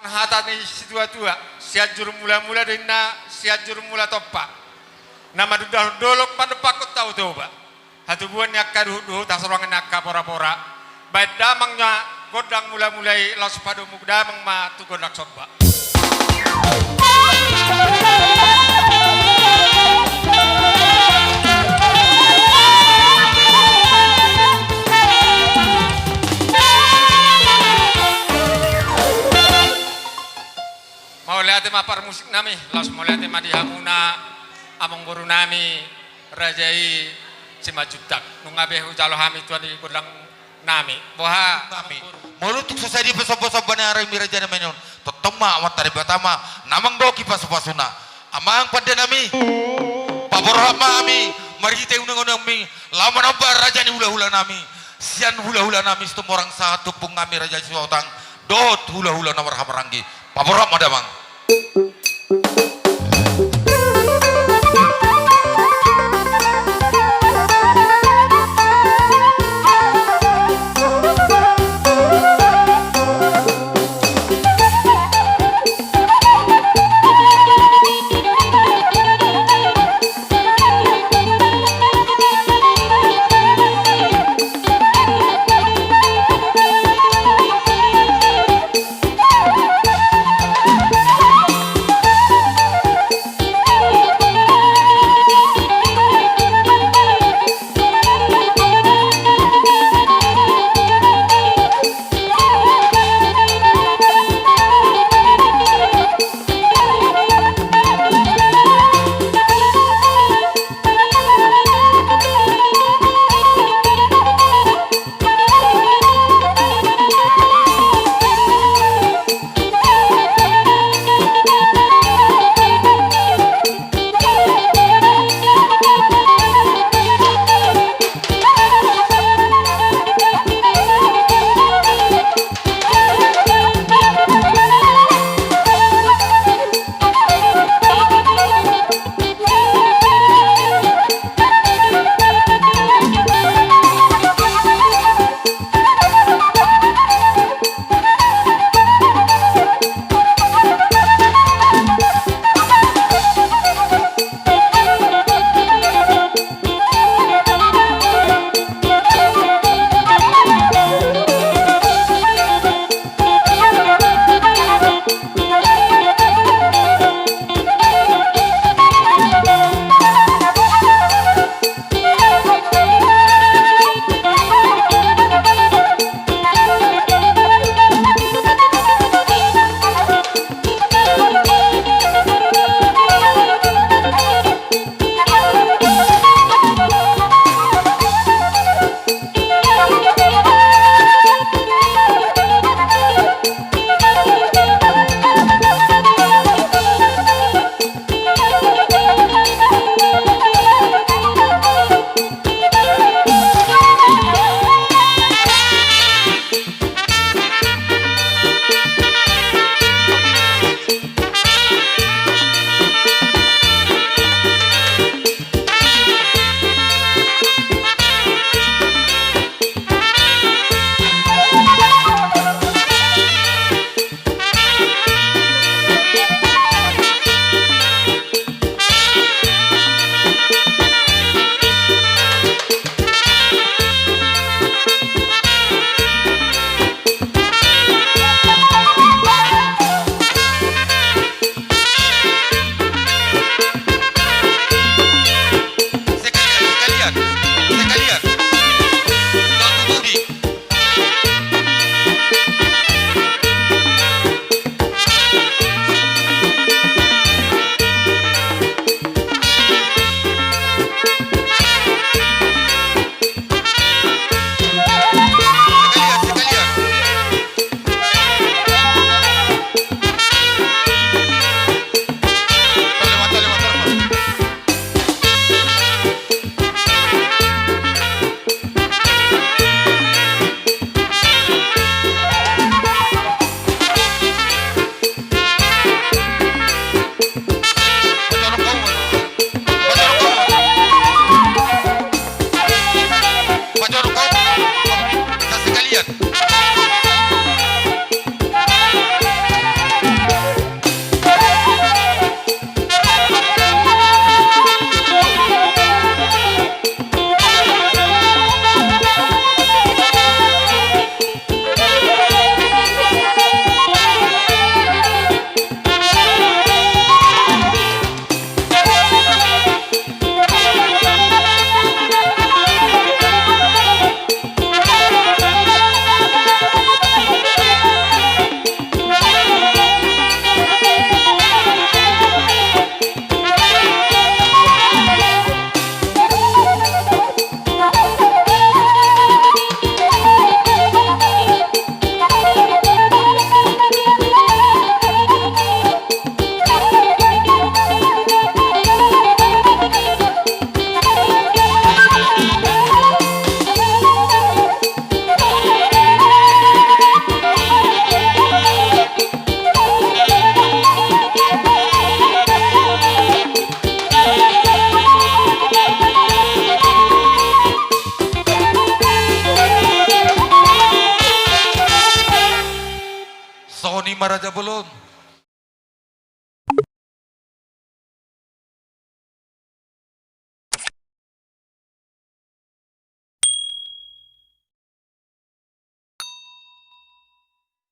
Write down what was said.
Hata ni situa-tua, siajur mula-mula dina, siajur mula topa. Nama dudah dolok pada pakut tahu tu ba. Hatu buan yakka duh tak seruangan yakka pora-pora. Baik damangnya godang mula-mulai laus padu mugdamang ma tu godak sorba. Mau lihat mapar musik nami, laus mau lihat madi hamuna, among guru nami, rajai cimajutak, nungabe ujalo hami tuan di godang nami, boha nami. Molutuk susah di pesopo-sopo na aray miraja na menyon, totoma amat tari batama, namang doki pasupasuna, amang pada nami, paborhama ami, marhite unang-unang mi, lama nabar raja ni hula-hula nami, sian hula-hula nami, setum orang satu pung kami raja siwatang, dot hula-hula nomor hamaranggi, paborhama damang. maraja belum.